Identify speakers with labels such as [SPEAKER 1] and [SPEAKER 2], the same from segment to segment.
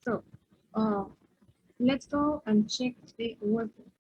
[SPEAKER 1] So uh, let's go and check the workbook.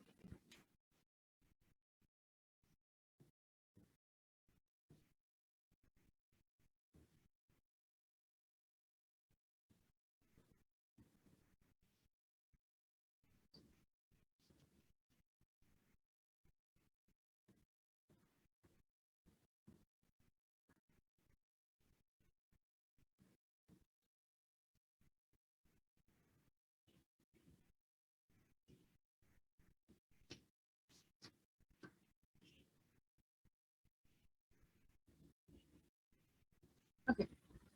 [SPEAKER 1] Okay,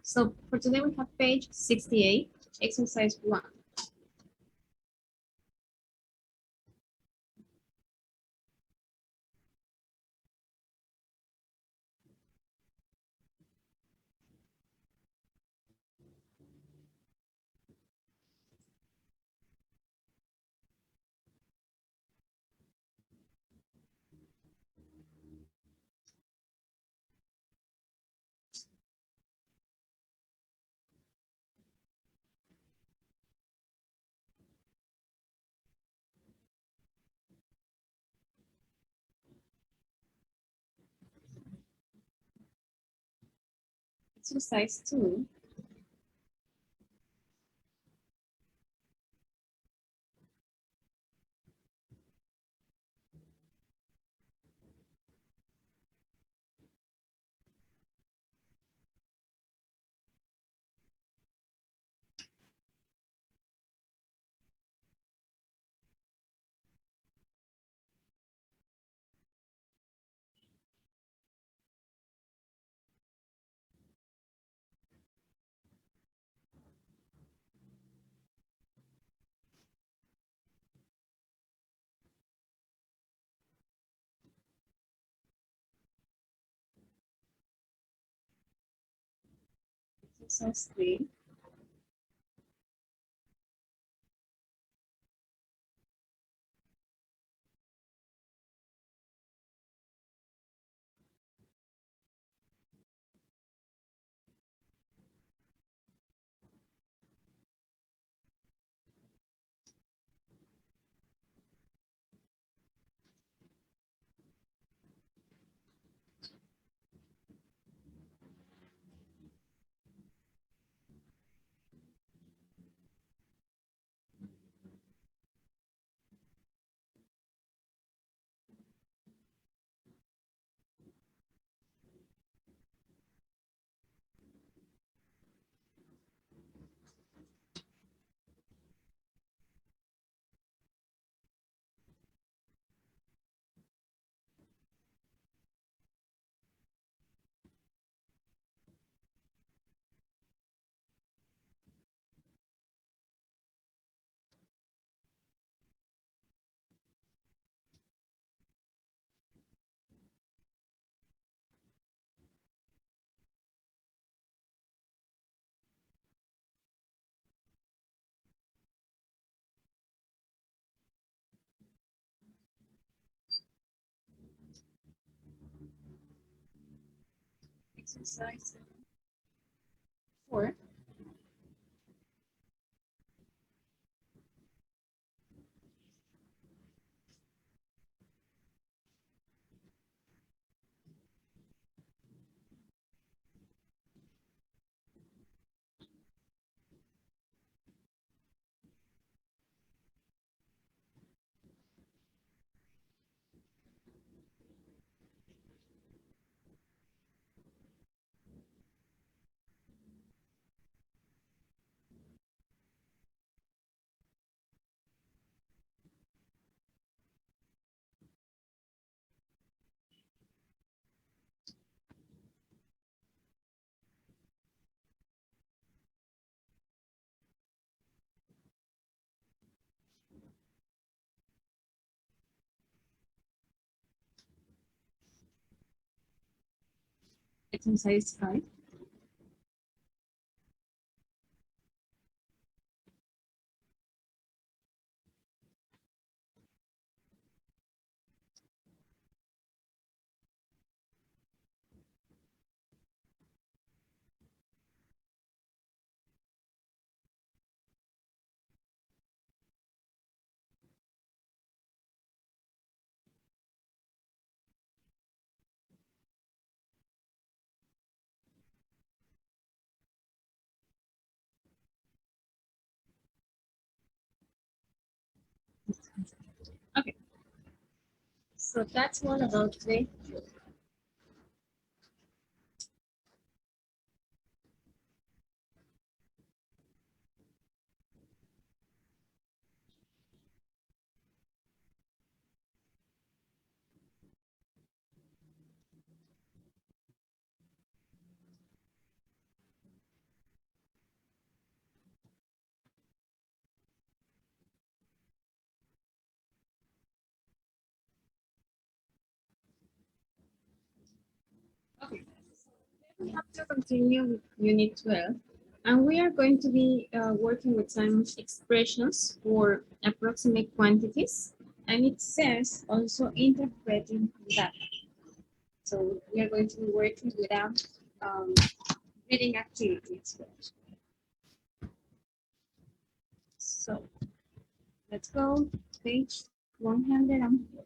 [SPEAKER 1] so for today we have page 68, exercise 1. Exercise 2. Exercise 3. Exercise 4. Exercise 5. So that's all about today. Okay. We have to continue with Unit 12, and we are going to be working with some expressions for approximate quantities, and it says also interpreting data. So we are going to be working without reading activities. So let's go page 104.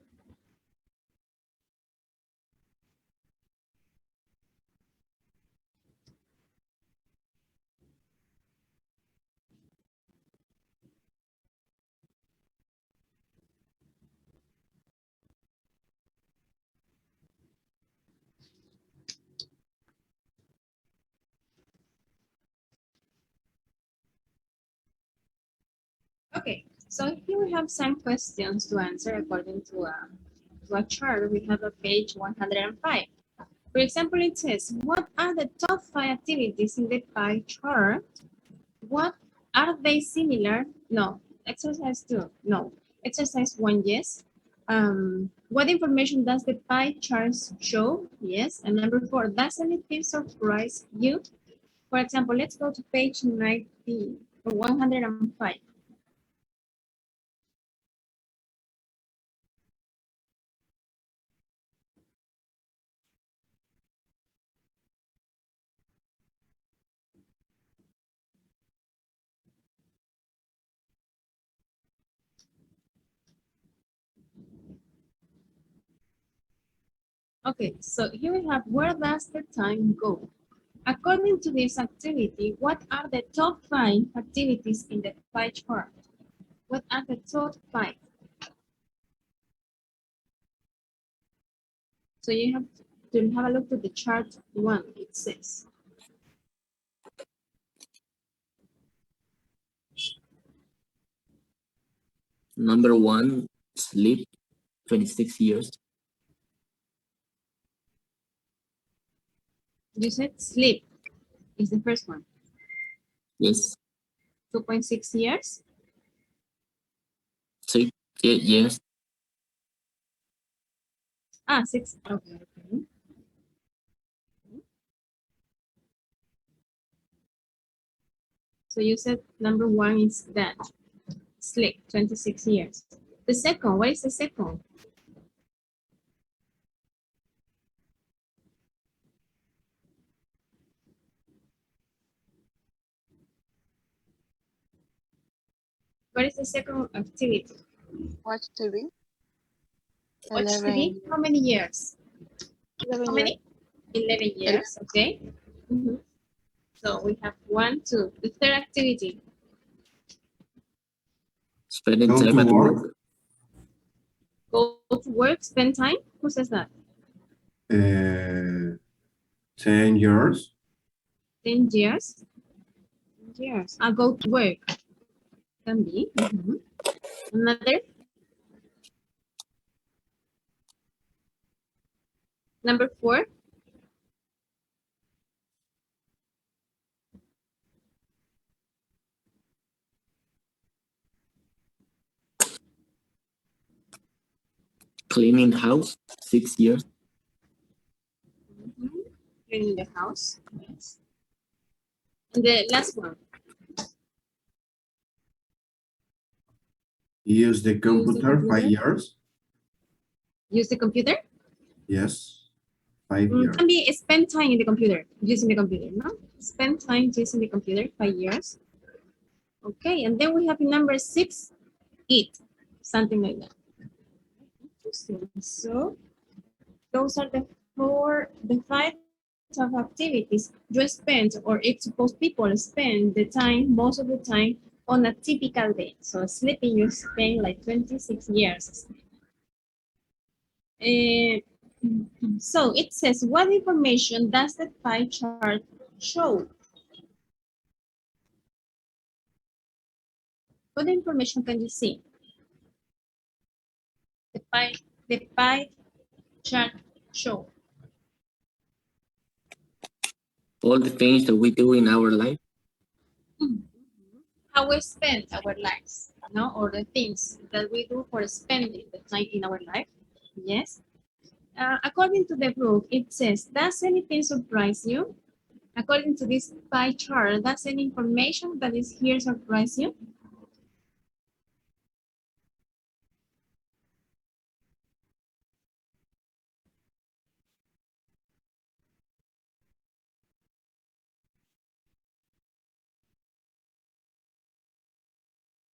[SPEAKER 1] Okay, so here we have some questions to answer according to a chart. We have a page 105. For example, it says, what are the top 5 activities in the pie chart? What are they similar? No. Exercise 2, no. Exercise 1, yes. What information does the pie chart show? Yes. And number 4, does anything surprise you? For example, let's go to page 90 or 105. Okay, so here we have, where does the time go? According to this activity, what are the top 5 activities in the pie chart? What are the top 5? So you have to have a look at the chart 1, it says.
[SPEAKER 2] Number 1, sleep, 26 years.
[SPEAKER 1] You said sleep is the first one.
[SPEAKER 2] Yes.
[SPEAKER 1] 2.6 years.
[SPEAKER 2] 6 years.
[SPEAKER 1] 6. Okay. So you said number 1 is that. Sleep, 26 years. The second, what is the second? What is the second activity?
[SPEAKER 3] Watch TV.
[SPEAKER 1] Watch TV, how many years?
[SPEAKER 3] 11
[SPEAKER 1] How many? 11 years, okay. So we have 1, 2. The third activity.
[SPEAKER 2] Spending time at work.
[SPEAKER 1] Go to work, spend time. Who says that?
[SPEAKER 4] 10 years.
[SPEAKER 1] 10 years. 10 years. I'll go to work. Can be. Another. Number 4.
[SPEAKER 2] Cleaning house, 6 years.
[SPEAKER 1] Cleaning the house. Yes. And the last one.
[SPEAKER 4] Use the computer, 5 years.
[SPEAKER 1] Use the computer?
[SPEAKER 4] Yes, 5 years.
[SPEAKER 1] Can be spend time in the computer, using the computer, no? Spend time using the computer, 5 years. Okay, and then we have number 6, eat, something like that. Interesting. So those are the 5 of activities you spend, or it's supposed people spend the time, most of the time, on a typical day. So sleeping, you spend like 26 years. So it says, what information does the pie chart show? What information can you see? The pie chart show.
[SPEAKER 2] All the things that we do in our life.
[SPEAKER 1] How we spend our lives, no, or the things that we do for spending the time in our life. Yes. According to the book, it says, does anything surprise you? According to this pie chart, does any information that is here surprise you?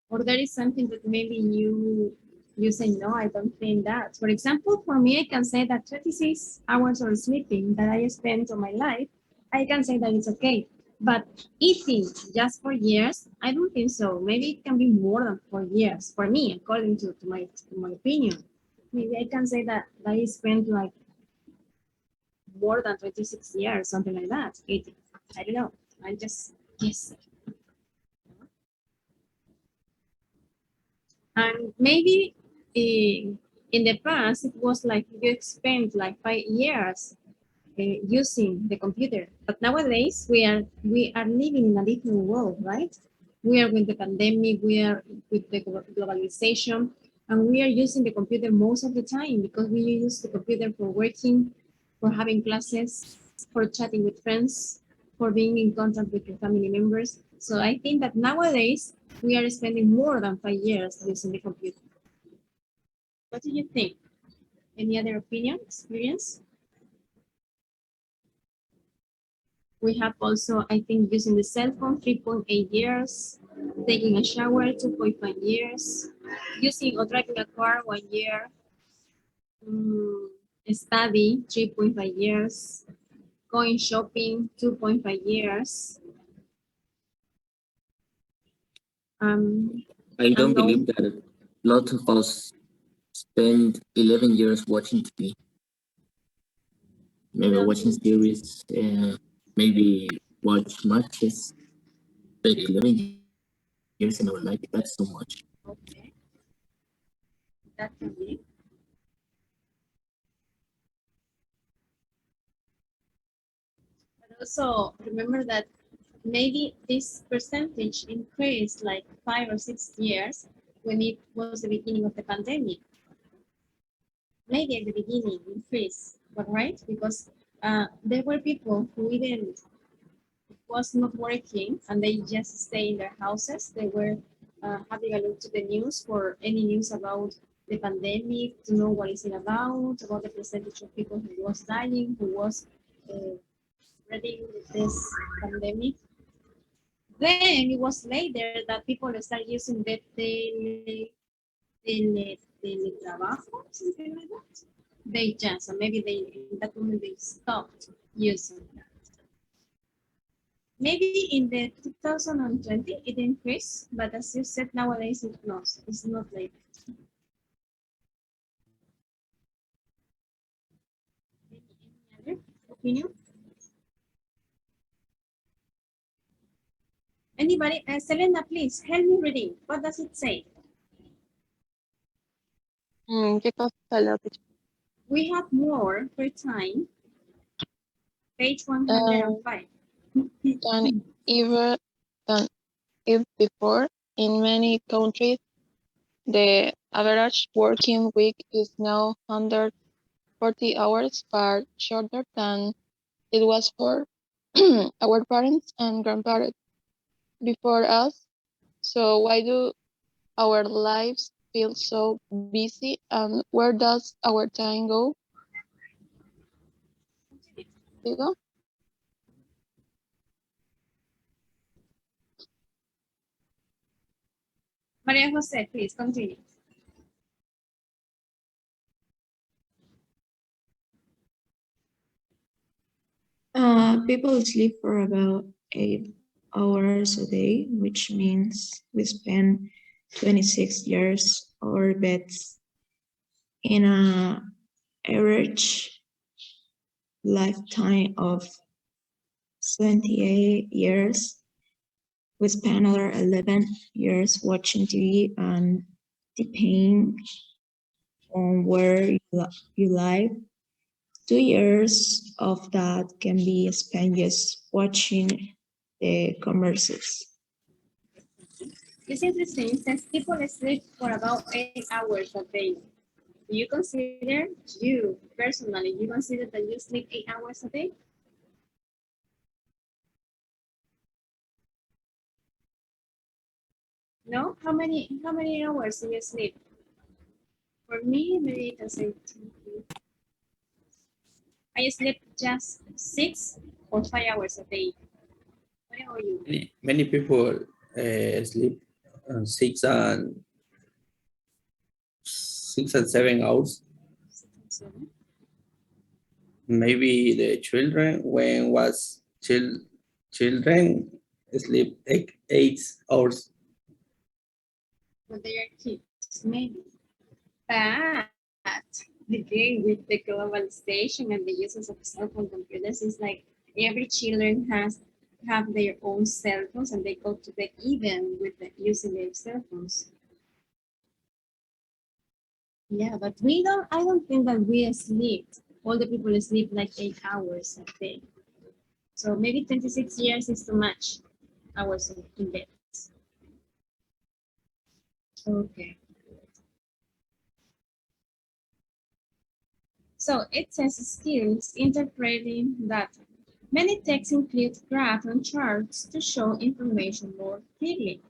[SPEAKER 1] Or there is something that maybe you say, no, I don't think that. For example, for me, I can say that 26 hours of sleeping that I spent on my life, I can say that it's okay. But eating just for years, I don't think so. Maybe it can be more than 4 years for me, according to my opinion. Maybe I can say that I spent like more than 26 years, something like that, eating. I don't know. I just guess. And maybe in the past, it was like you spent like 5 years using the computer. But nowadays, we are living in a different world, right? We are with the pandemic, we are with the globalization, and we are using the computer most of the time because we use the computer for working, for having classes, for chatting with friends, for being in contact with your family members. So I think that nowadays we are spending more than 5 years using the computer. What do you think? Any other opinion, experience? We have also, I think, using the cell phone 3.8 years, taking a shower 2.5 years, using or driving a car 1 year, study 3.5 years, going shopping 2.5 years.
[SPEAKER 2] I don't
[SPEAKER 1] And
[SPEAKER 2] believe that a lot of us spend 11 years watching TV, maybe watching series, maybe watch matches. But 11 years in our life, that's so much.
[SPEAKER 1] okay, that can be. But also remember that maybe this percentage increased like 5 or 6 years when it was the beginning of the pandemic. Maybe at the beginning increased, but right? Because there were people who even was not working and they just stay in their houses. They were having a look to the news for any news about the pandemic, to know what is it about the percentage of people who was dying, who was spreading this pandemic. Then it was later that people started using the teletrabajo, something like that. They just, or maybe they, in that moment they stopped using that. Maybe in the 2020 it increased, but as you said, nowadays it's not like that. Any other opinion? Anybody? Selena, please help me reading. What does it say?
[SPEAKER 3] ¿Qué cosa la teacher?
[SPEAKER 1] We have more per time. Page 105.
[SPEAKER 3] Than ever than if before. In many countries, the average working week is now 140 hours, far shorter than it was for our parents and grandparents before us. So why do our lives feel so busy, and where does our time go? Digo?
[SPEAKER 1] Maria Jose, please continue.
[SPEAKER 5] People sleep for about 8 hours a day, which means we spend 26 years our beds in a average lifetime of 78 years. We spend another 11 years watching TV, and depending on where you live, 2 years of that can be spent just watching the commercials.
[SPEAKER 1] It's interesting. It says people sleep for about 8 hours a day. Do you consider, you personally, you consider that you sleep 8 hours a day? No? How many hours do you sleep? For me, maybe I can say I sleep just 6 or 5 hours a day. What about you?
[SPEAKER 6] Many people sleep 6 and 7 hours. Maybe the children, when was children sleep 8 hours.
[SPEAKER 1] But they are kids, maybe. But again, with the globalization and the uses of cell phone computers, it's like every children have their own cell phones and they go to bed even with using their cell phones. Yeah, but I don't think that we sleep. All the people sleep like 8 hours a day. So maybe 26 years is too much hours in bed. Okay. So it says skills interpreting data. Many texts include graphs and charts to show information more clearly.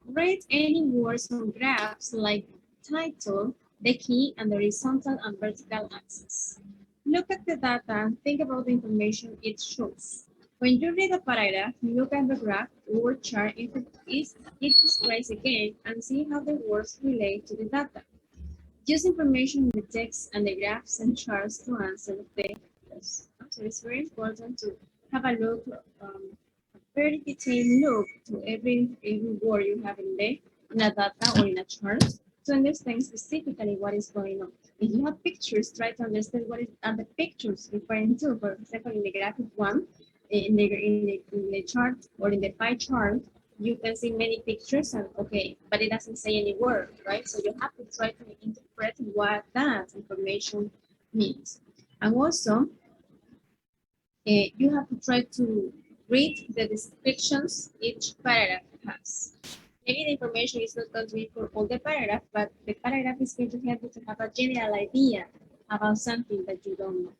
[SPEAKER 1] Read any words on graphs like title, the key, and the horizontal and vertical axis. Look at the data and think about the information it shows. When you read a paragraph, look at the graph or chart if it displays again and see how the words relate to the data. Use information in the text and the graphs and charts to answer the questions. So it's very important to have a look, a very detailed look to every word you have in a data or in a chart to understand specifically what is going on. If you have pictures, try to understand are the pictures referring to. For example, in the graphic one, in the chart or in the pie chart, you can see many pictures and okay, but it doesn't say any word, right? So you have to try to interpret what that information means. And also, you have to try to read the descriptions each paragraph has. Maybe the information is not going to be for all the paragraph, but the paragraph is going to help you to have a general idea about something that you don't know.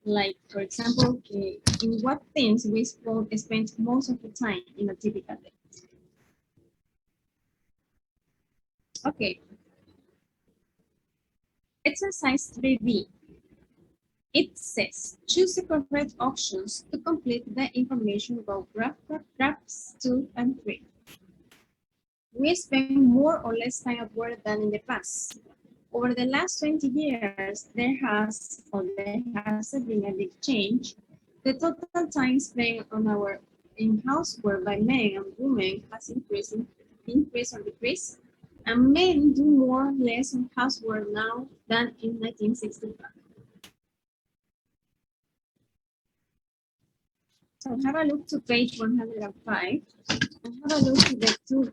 [SPEAKER 1] Like, for example, in what things we spend most of the time in a typical day. Okay. Exercise 3B. It says, choose the correct options to complete the information about graphs 2 and 3. We spend more or less time at work than in the past. Over the last 20 years, there has been a big change. The total time spent in housework by men and women has increased or decreased, and men do more or less on housework now than in 1965. So have a look to page 105 and have a look to the two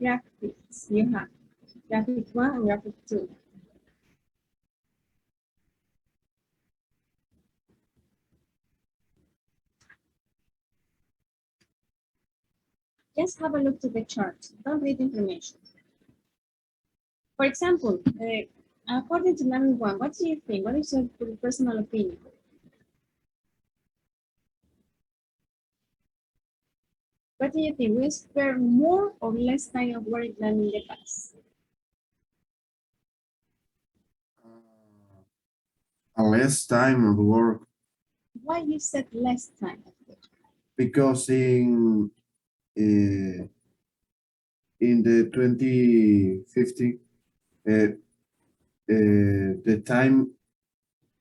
[SPEAKER 1] graphics you have, graphic 1 and graphic 2. Just have a look to the chart. Don't read information. For example, according to number 1, what do you think? What is your personal opinion? What do you think? We spend more or less time at work than in the past?
[SPEAKER 4] Less time at work
[SPEAKER 1] Why you said less time at work?
[SPEAKER 4] because in the 2050, the time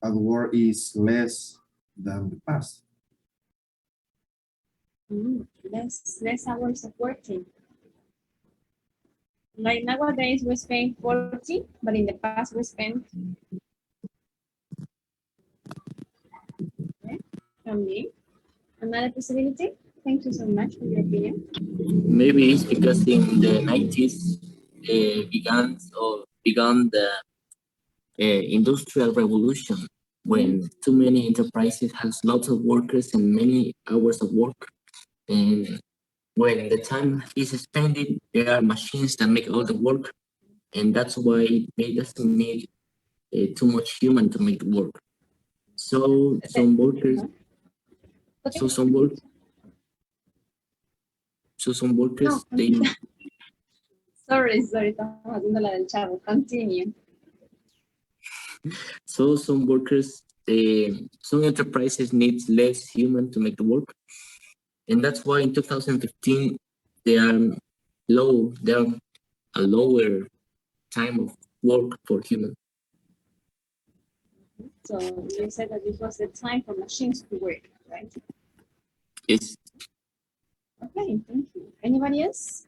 [SPEAKER 4] at work is less than the past.
[SPEAKER 1] Less hours of working. Like nowadays we spend 40, but in the past we spent. Okay. From me. Another possibility? Thank you so much for your opinion.
[SPEAKER 2] Maybe it's because in the 90s began the industrial revolution when too many enterprises has lots of workers and many hours of work. And when the time is expanded, there are machines that make all the work, and that's why they doesn't need too much human to make the work. So some workers,
[SPEAKER 1] Okay.
[SPEAKER 2] so some work, so some workers,
[SPEAKER 1] No,
[SPEAKER 2] they
[SPEAKER 1] sorry, estamos haciendo la del chavo. Continue.
[SPEAKER 2] so some workers, some enterprises needs less human to make the work, and that's why in 2015 they are they are a lower time of work for human.
[SPEAKER 1] So you said that this was the time for machines to work, right?
[SPEAKER 2] It's
[SPEAKER 1] Okay, thank you. Anybody else?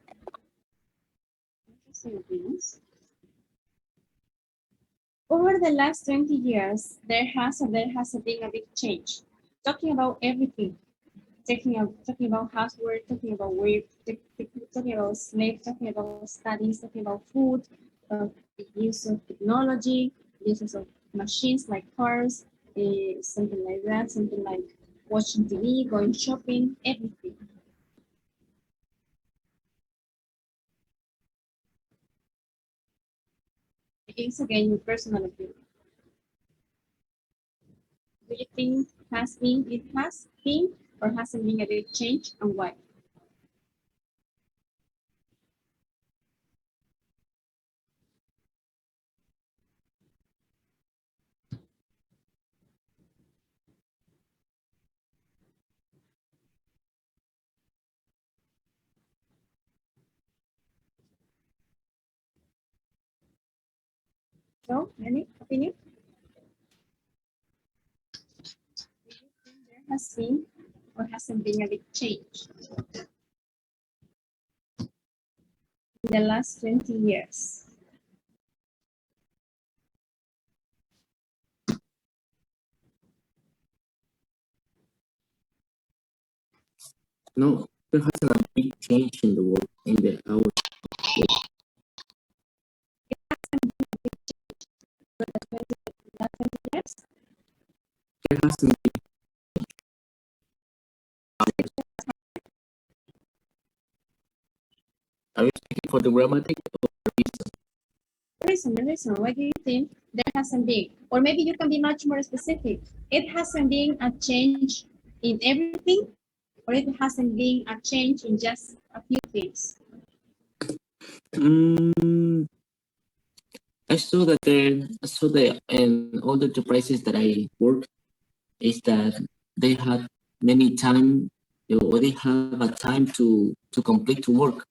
[SPEAKER 1] Interesting opinions. Over the last 20 years, there has been a big change. Talking about everything, talking about housework, talking about work, talking about sleep, talking about studies, talking about food, the use of technology, uses of machines like cars, something like that, something like watching TV, going shopping, everything. It's again your personal opinion. Do you think it has been or hasn't been a big change, and why? So, any opinion? Do you think there has been or hasn't been a big change in the last 20 years?
[SPEAKER 2] no, there hasn't a big change in the work in the hour.
[SPEAKER 1] Last 20 years?
[SPEAKER 2] There hasn't been. Are you speaking for the grammatic or reason?
[SPEAKER 1] The reason, why do you think there hasn't been? Or maybe you can be much more specific. It hasn't been a change in everything, or it hasn't been a change in just a few things.
[SPEAKER 2] I saw that in all the enterprises that I work is that they had many time or they have a time to complete to work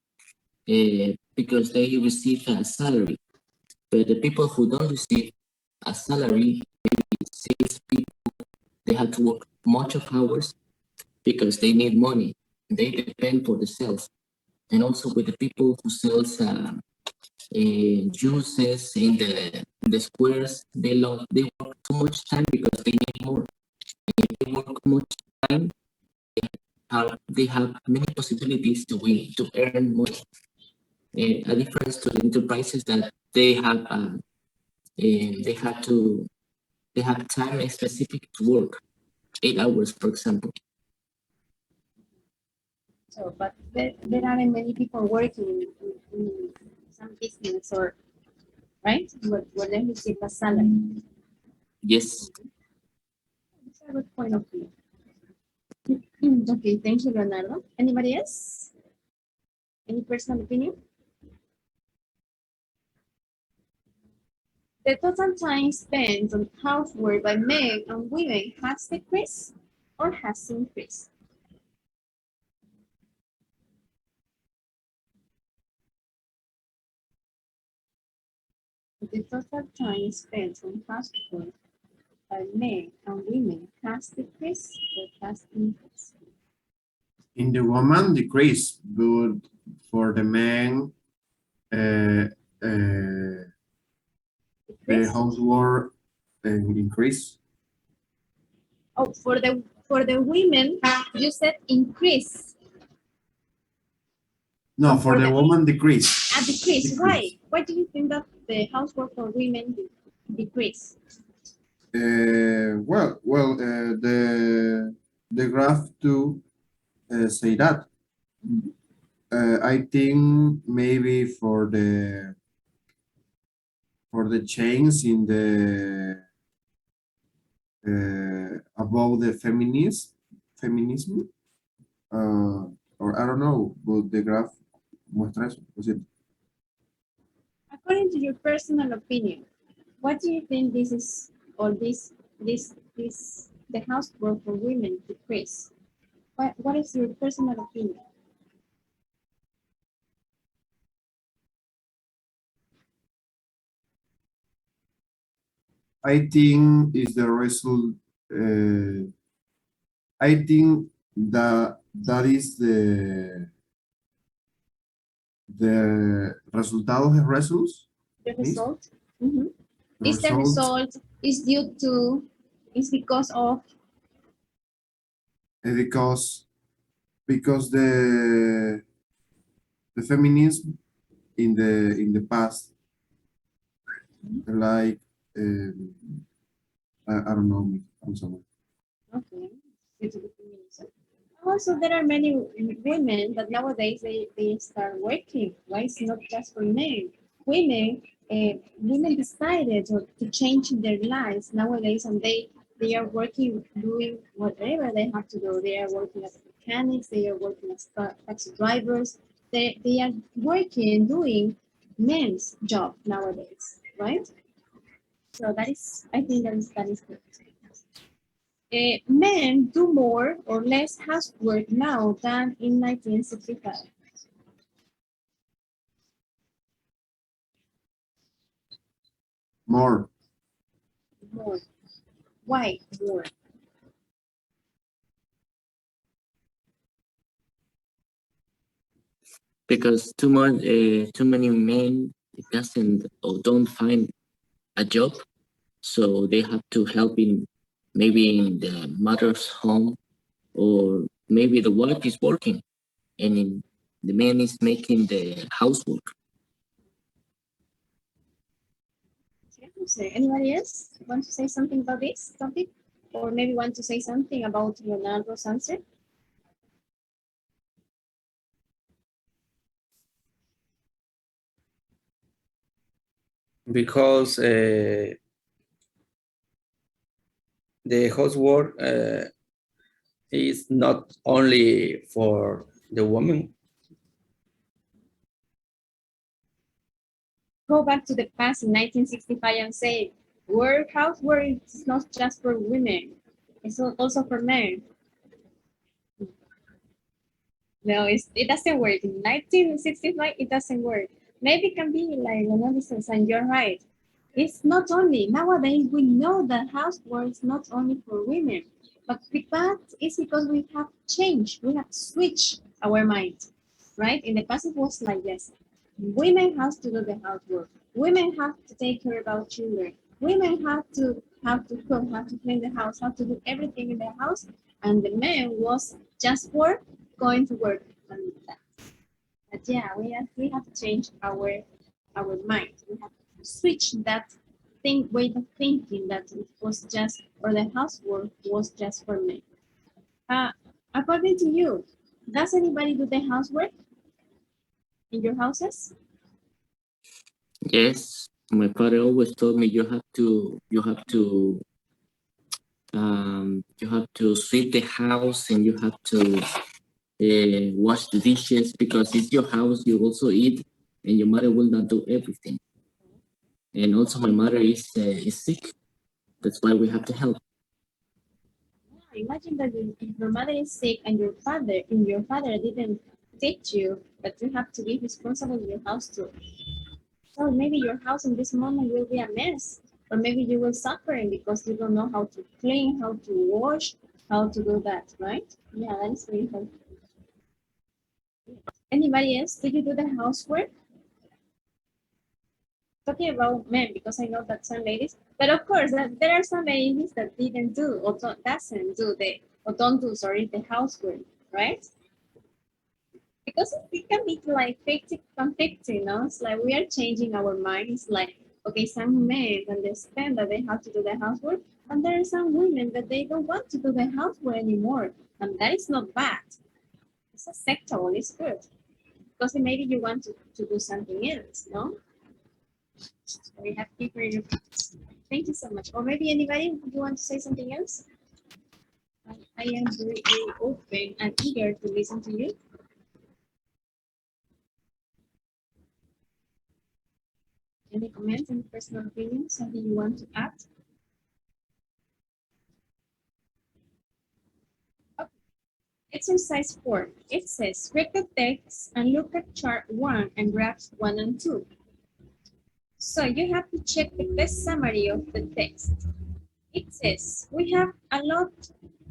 [SPEAKER 2] because they receive a salary. But the people who don't receive a salary, maybe sales people, they have to work much of hours because they need money. They depend for the sales. And also with the people who sells juices in the squares, they work too much time because they need more. And if they work much time, they have many possibilities to win, to earn money. A difference to the enterprises that they have they have time specific to work, 8 hours, for example.
[SPEAKER 1] So, but there aren't many people working in some business or, right? Where they receive a salary.
[SPEAKER 2] Yes.
[SPEAKER 1] It's a good point of view. Okay, thank you, Leonardo. Anybody else? Any personal opinion? The total time spent on housework by men and women has decreased or has increased? The total time spent on housework by men and women has decreased or has increased?
[SPEAKER 4] In the woman decrease, but for the man uh, uh, the housework increase.
[SPEAKER 1] Oh, for the women, you said increase.
[SPEAKER 4] No,
[SPEAKER 1] Oh,
[SPEAKER 4] for the woman decrease.
[SPEAKER 1] A decrease. Why?
[SPEAKER 4] Decrease.
[SPEAKER 1] Why do you think that the housework for women decrease?
[SPEAKER 4] The graph to say that. I think maybe for the change in the about the feminism, or I don't know, but the graph muestra eso. Lo siento.
[SPEAKER 1] According to your personal opinion, what do you think this is, or the housework for women decrease? What is your personal opinion?
[SPEAKER 4] I think is the result. I think that is the resultado de results.
[SPEAKER 1] The
[SPEAKER 4] Yes.
[SPEAKER 1] result? Mhm.
[SPEAKER 4] The
[SPEAKER 1] Is the result is due to, is because of,
[SPEAKER 4] because the feminism in the past, like I don't know, I'm sorry.
[SPEAKER 1] okay, due to the feminism. Also, there are many women that nowadays they start working. Why it's not just for men? Women, women decided to change their lives nowadays, and they are working, doing whatever they have to do. They are working as mechanics. They are working as taxi drivers. They are working, doing men's job nowadays, right? So that is, I think that is good. Men do more or less housework now than in 1965.
[SPEAKER 4] More.
[SPEAKER 1] More. Why more?
[SPEAKER 2] Because too many men doesn't or don't find a job, so they have to help in maybe in the mother's home, or maybe the wife is working and the man is making the housework.
[SPEAKER 1] Anybody else want to say something about this topic? Or maybe want to say something about Leonardo's answer?
[SPEAKER 6] Because the housework is not only for the woman.
[SPEAKER 1] Go back to the past in 1965 and say, housework is not just for women, it's also for men. No, it doesn't work. In 1965, it doesn't work. Maybe it can be like Leonardo says, and you're right. It's not only, nowadays we know that housework is not only for women, but it's because we have changed, we have switched our mind, right? In the past, it was like this. Women have to do the housework. Women have to take care about children. Women have to cook, have to clean the house, have to do everything in the house. And the man was just for going to work and that. But yeah, we have to change our mind. We have to switch that way of thinking that it was just, or the housework was just for men. According to you, does anybody do the housework in your houses?
[SPEAKER 2] Yes, my father always told me you have to sweep the house, and you have to wash the dishes, because it's your house. You also eat, and your mother will not do everything. And also, my mother is sick. That's why we have to help.
[SPEAKER 1] Yeah, imagine that if your mother is sick and your father didn't teach you that you have to be responsible in your house too. So maybe your house in this moment will be a mess, or maybe you will suffering because you don't know how to clean, how to wash, how to do that, right? Yeah, that is very helpful. Anybody else? Did you do the housework? talking about men because I know that some ladies, but of course there are some ladies that didn't do or doesn't do or don't do, sorry, the housework, right? Because it can be like conflicting, no? It's like we are changing our minds. Like, okay, some men understand that they have to do the housework, and there are some women that they don't want to do the housework anymore, and that is not bad. It's acceptable. It's good because maybe you want to do something else, no? So we have different. Thank you so much. Or maybe anybody, you want to say something else? I am very, very open and eager to listen to you. Any comments, any personal opinions, something you want to add? Okay. Exercise 4. It says, read the text and look at chart 1 and graphs 1 and 2. So you have to check the best summary of the text. It says, we have a lot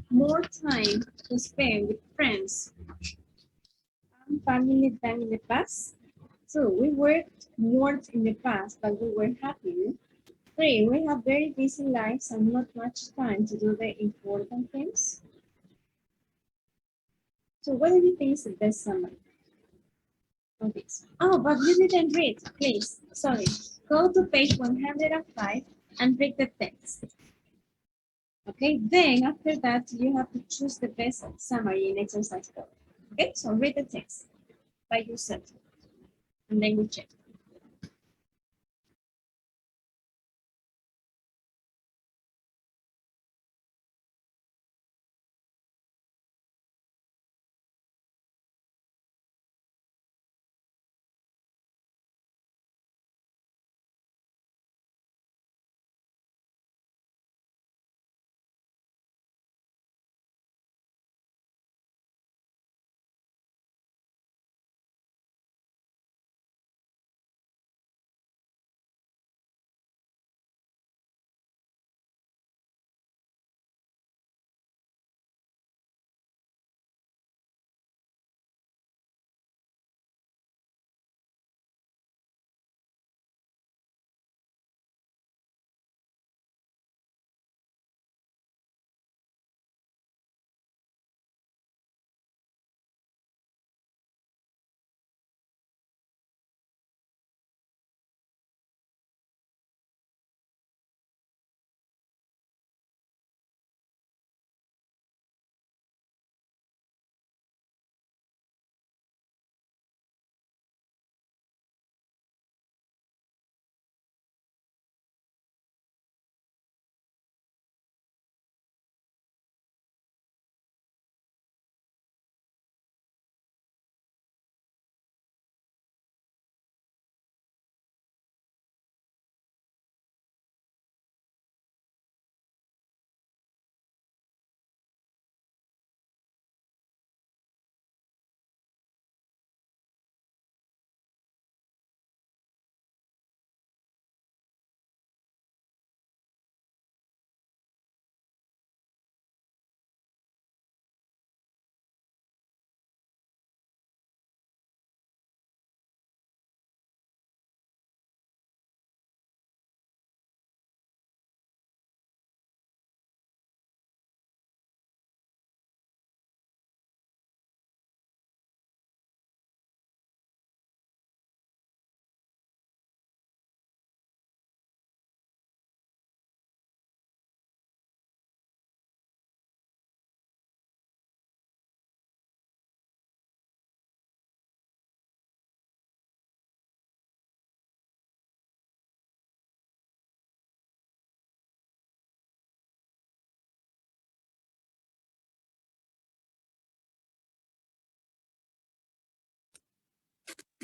[SPEAKER 1] more time to spend with friends and family than in the past. 2, we worked more in the past, but we were happy. 3, we have very busy lives and not much time to do the important things. So what do you think is the best summary of this? Oh, but you didn't read, please. Sorry. Go to page 105 and read the text. Okay, then after that, you have to choose the best summary in exercise 4. Okay, so read the text by yourself. And then we check.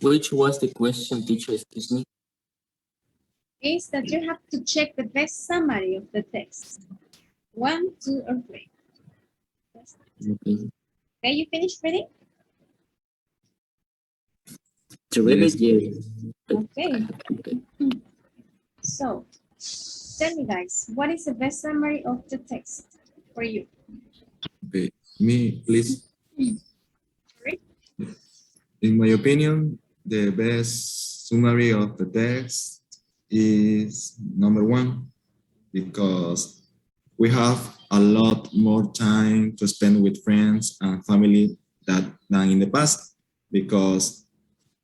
[SPEAKER 2] Which was the question, teacher? Excuse me.
[SPEAKER 1] Is that you have to check the best summary of the text. 1, 2, or 3.
[SPEAKER 2] Okay.
[SPEAKER 1] Okay, you finished reading?
[SPEAKER 2] To read
[SPEAKER 4] Yes.
[SPEAKER 2] it, yes.
[SPEAKER 1] Okay,
[SPEAKER 2] Okay.
[SPEAKER 1] so tell me guys, what is the best summary of the text for you?
[SPEAKER 7] Okay, me, please.
[SPEAKER 1] Sorry?
[SPEAKER 7] In my opinion, the best summary of the text is number one because we have a lot more time to spend with friends and family than in the past because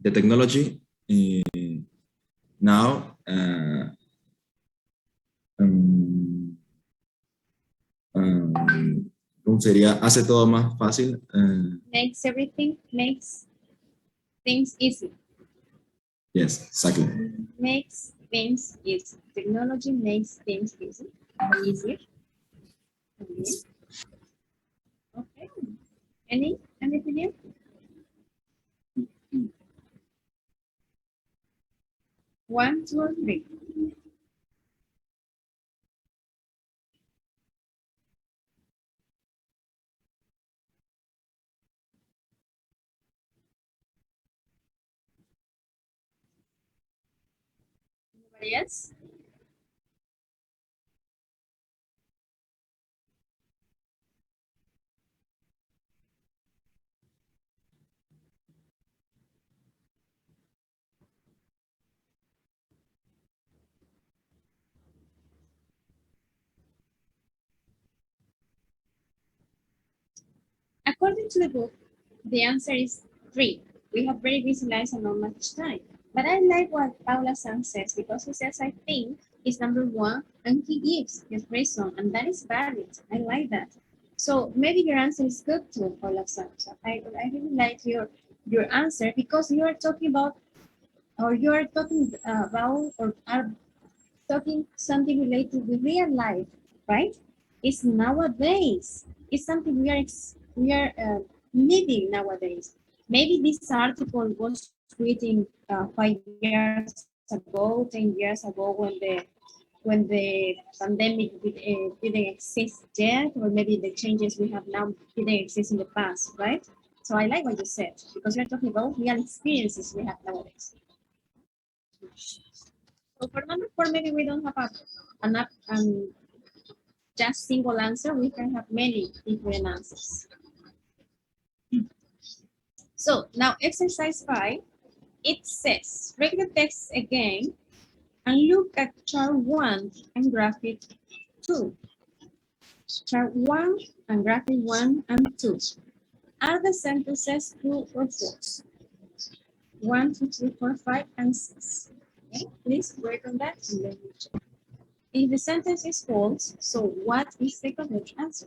[SPEAKER 7] the technology now ¿cómo sería? Hace todo más fácil.
[SPEAKER 1] Makes things easy.
[SPEAKER 7] Yes, exactly.
[SPEAKER 1] Makes things easy. Technology makes things easy. Easier. Okay. Any opinion? One, two, or three. Anybody else? According to the book, the answer is three. We have very busy lives and not much time. But I like what Paula San says because he says, I think is number one, and he gives his reason, and that is valid. I like that. So maybe your answer is good too, Paula San. So I really like your answer because you are talking about, or you are talking about, or are talking something related with real life, right? It's nowadays. It's something we are living nowadays. Maybe this article was written 5 years ago, 10 years ago, when the pandemic didn't exist yet, or maybe the changes we have now didn't exist in the past, right? So I like what you said because you're talking about real experiences we have nowadays. So for number four, maybe we don't have just single answer. We can have many different answers. So now exercise 5, it says, read the text again and look at chart 1 and graphic 2. Chart 1 and graphic 1 and 2. Are the sentences true or false? 1, 2, 3, 4, 5, and 6. Okay, please work on that and let me check. If the sentence is false, so what is the correct answer?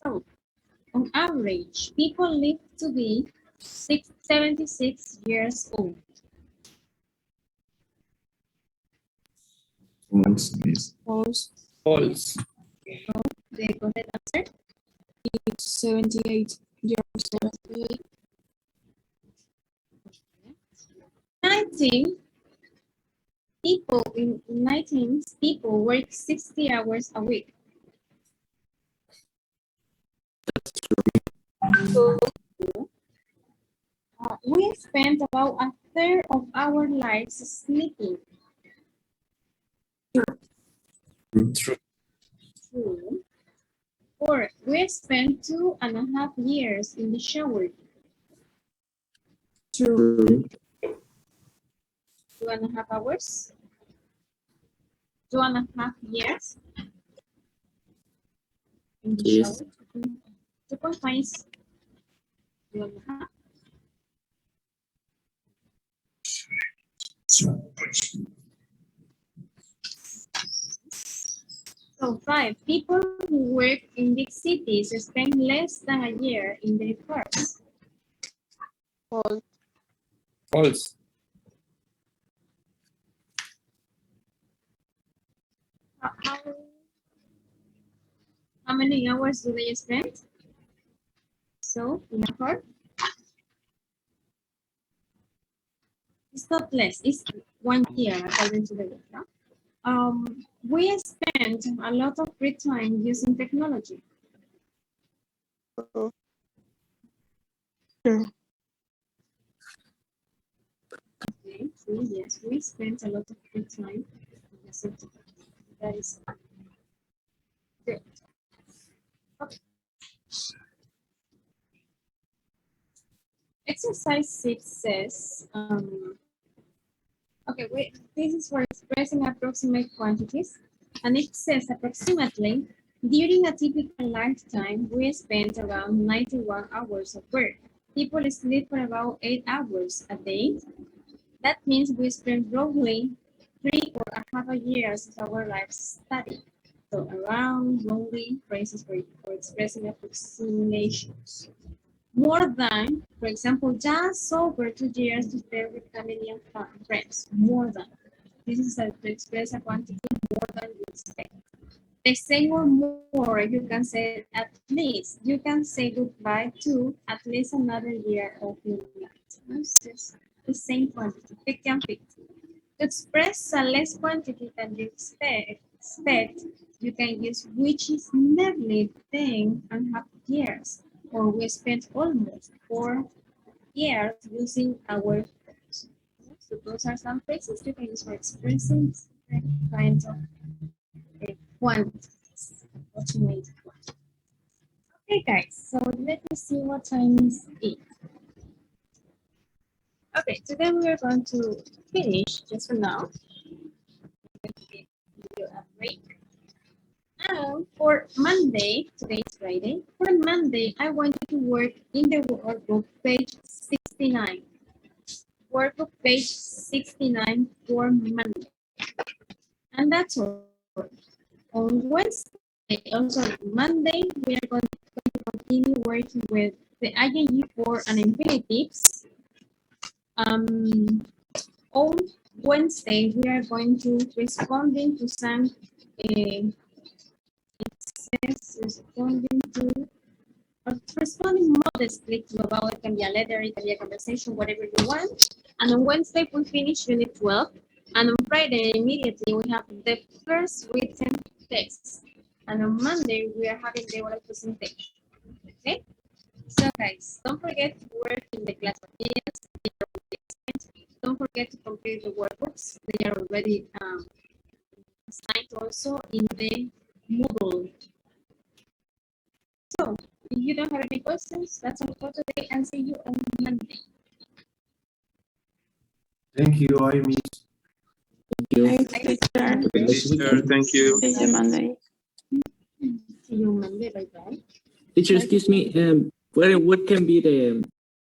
[SPEAKER 1] So, on average, people live to be 76 years old.
[SPEAKER 7] False, miss.
[SPEAKER 5] False.
[SPEAKER 6] False.
[SPEAKER 1] The correct answer.
[SPEAKER 5] 78 years.
[SPEAKER 1] 19 people work 60 hours a week. We spend about a third of our lives sleeping.
[SPEAKER 6] True.
[SPEAKER 1] True. Or we spend 2.5 years in the shower.
[SPEAKER 2] True.
[SPEAKER 1] 2.5 hours. 2.5 years in the
[SPEAKER 2] Yes.
[SPEAKER 1] shower. 2.5 is 2.5. So 5 people who work in big cities spend less than a year in their cars.
[SPEAKER 3] False.
[SPEAKER 6] False.
[SPEAKER 1] How many hours do they spend? So in a car, it's not less. It's 1 year according to the data. We spend a lot of free time using technology.
[SPEAKER 3] True.
[SPEAKER 1] Okay, so yes, we spend a lot of free time using technology. That is good. Okay. Exercise 6 says, okay, this is for expressing approximate quantities, and it says approximately, during a typical lifetime, we spend around 91 hours of work. People sleep for about 8 hours a day. That means we spend roughly 3.5 years of our lives studying. So around roughly phrases for expressing approximations. More than, for example, just over 2 years to spend with family and friends. More than. This is to express a quantity more than you expect. The same or more, you can say at least. You can say goodbye to at least another year of your life. It's just the same quantity, 50 and 50. To express a less quantity than you expect, you can use which is nearly 10.5 years, or we spent almost 4 years using our phones. So those are some phrases you can use for expressing different kinds of quantities. Automated quantities. Okay, guys, so let me see what time is it. Okay, today we are going to finish just for now. Give you a break. Now, for Monday, today is Friday. For Monday, I want you to work in the workbook page 69. Workbook page 69 for Monday. And that's all. On Wednesday, also Monday, we are going to continue working with the ING4 and infinitives. On Wednesday, we are going to responding to some responding modestly to about it can be a letter, it can be a conversation, whatever you want. And on Wednesday, we finish Unit 12. And on Friday, immediately, we have the first written text. And on Monday, we are having the oral presentation. Okay? So, guys, don't forget to work in the class materials. Don't forget to complete the workbooks. They are already assigned also in the Moodle. So, if you don't have any questions, that's all for today, and see you on Monday.
[SPEAKER 4] Thank you, Amy.
[SPEAKER 2] Thank you.
[SPEAKER 3] Thanks, teacher.
[SPEAKER 2] Have a nice weekend.
[SPEAKER 8] Thank you.
[SPEAKER 3] See you Monday.
[SPEAKER 1] See you Monday. Bye-bye.
[SPEAKER 2] Teacher, excuse me, what can be the